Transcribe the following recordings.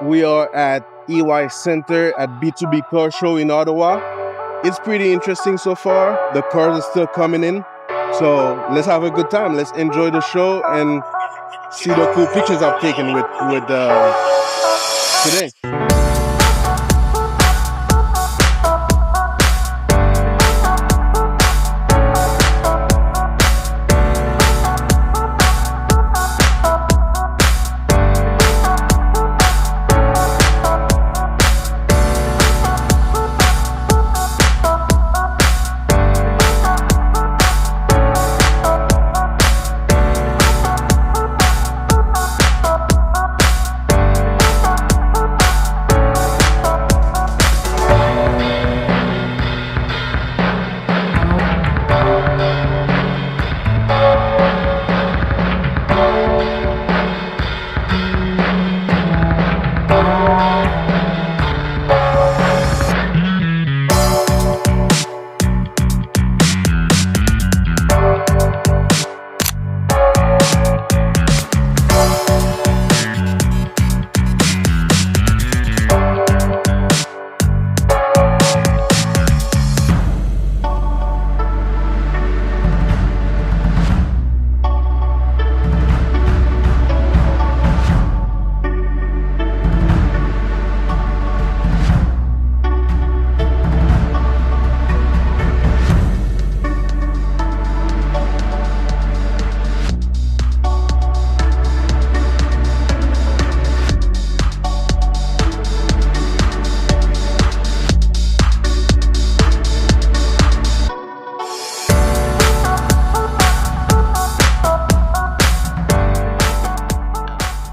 We are at EY Center at B2B Car Show in Ottawa. It's pretty interesting so far. The cars are still coming in. So let's have a good time. Let's enjoy the show and see the cool pictures I've taken with today.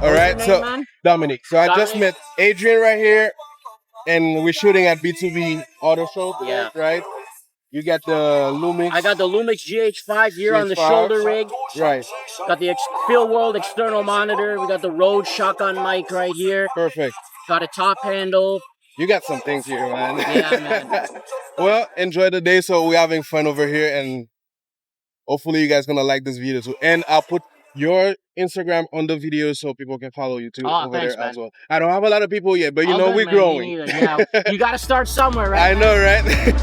All right, so man? Dominic. So I just Dominic. met Adrian right here, and we're shooting at B2B Auto Show today, Yeah. right? You got the Lumix. I got the Lumix GH5 here on the GH5. shoulder rig. Right, Got the Field World external monitor. We got the Rode shotgun mic right here. perfect. Got a top handle. You got some things here, man. Yeah, man. Well, enjoy the day. So we're having fun over here, and hopefully you guys gonna like this video too. And I'll put your Instagram on the video so people can follow you too over Thanks, there as man. well. I don't have a lot of people yet, but you All know good, we're man. Me growing. neither. Yeah, you got to start somewhere, right? I know, right?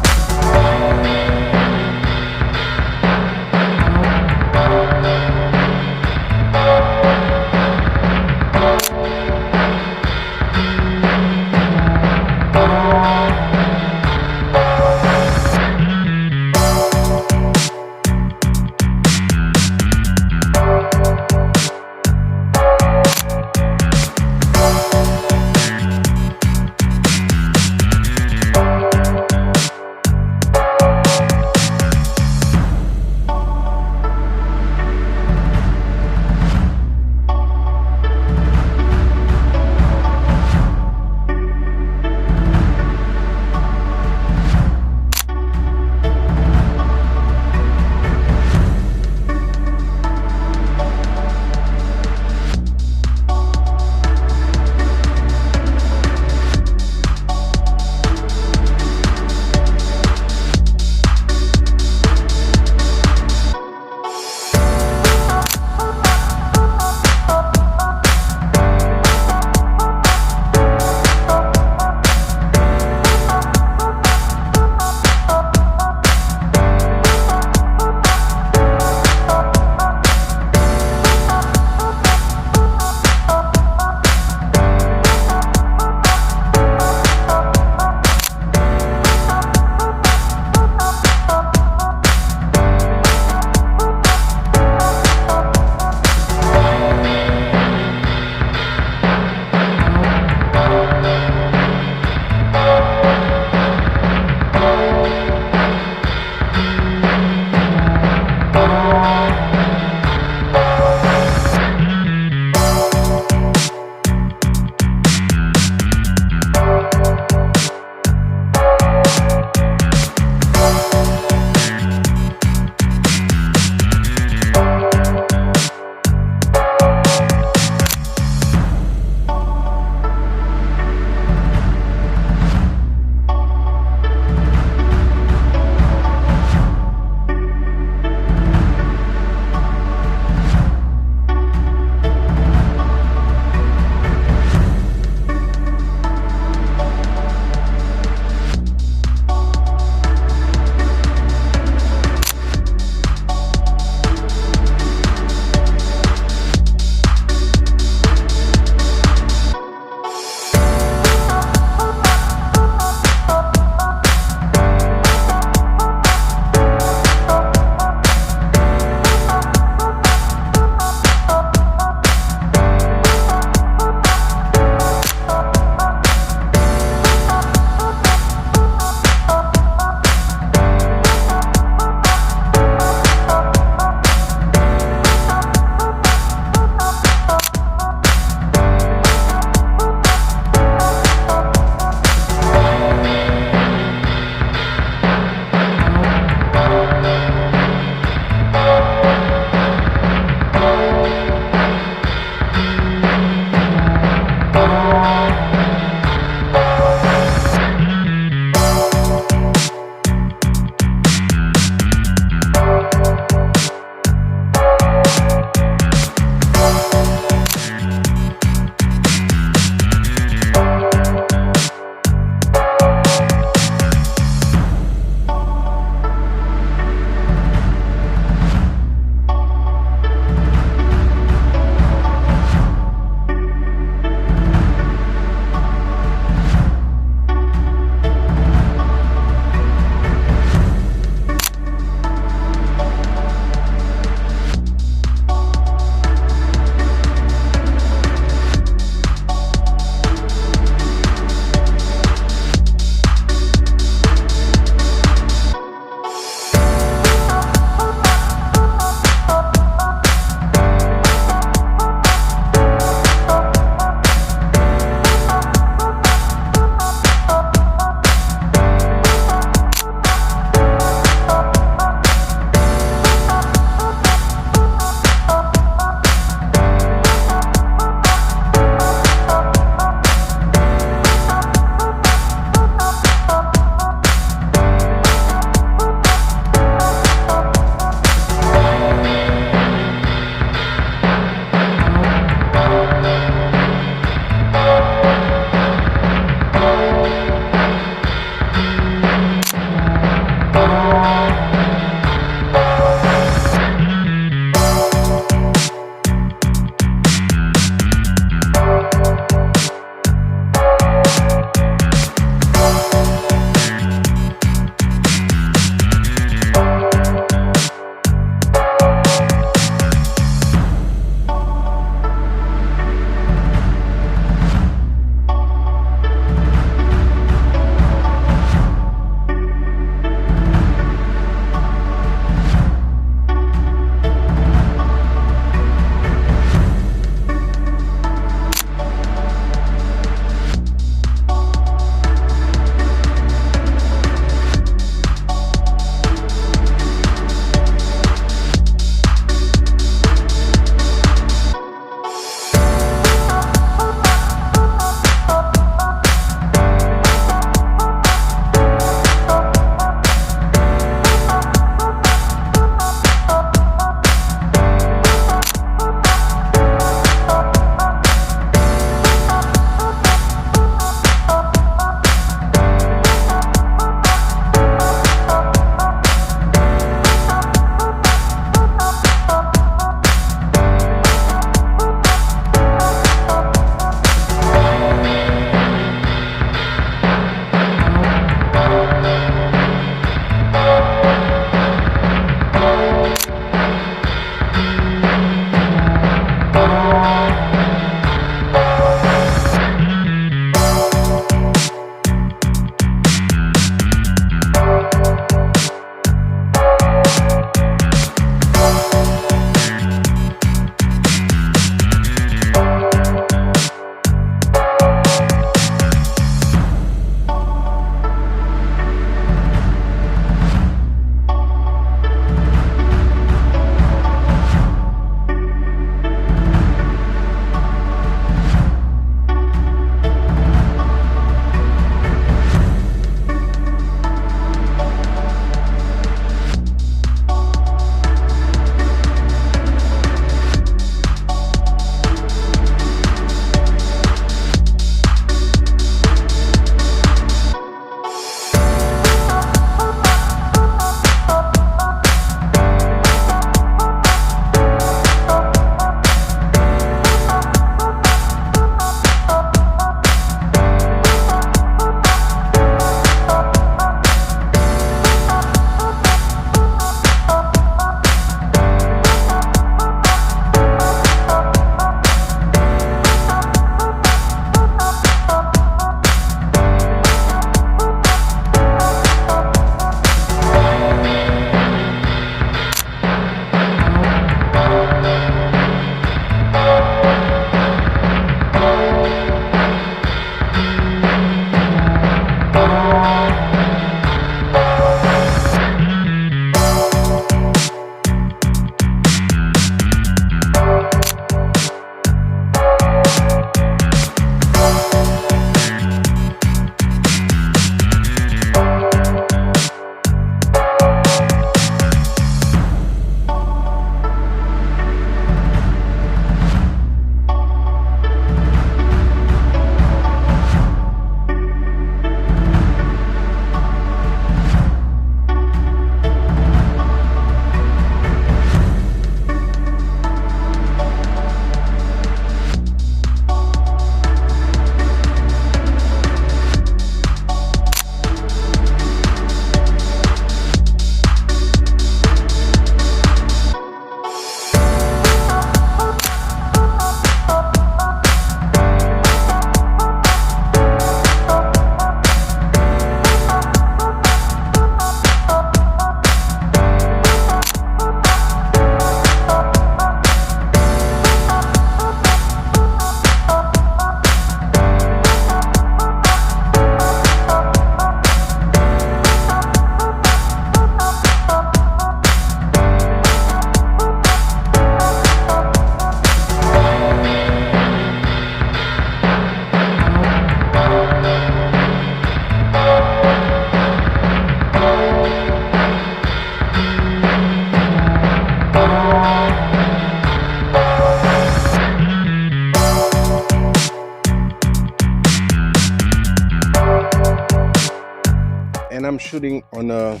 and I'm shooting on a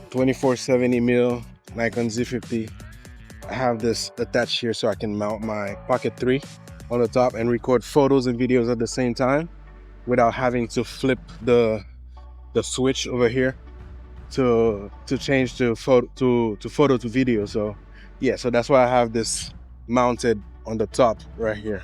24-70mm Nikon Z50. I have this attached here so I can mount my Pocket 3 on the top and record photos and videos at the same time without having to flip the switch over here to change to photo to video. So yeah, so that's why I have this mounted on the top right here.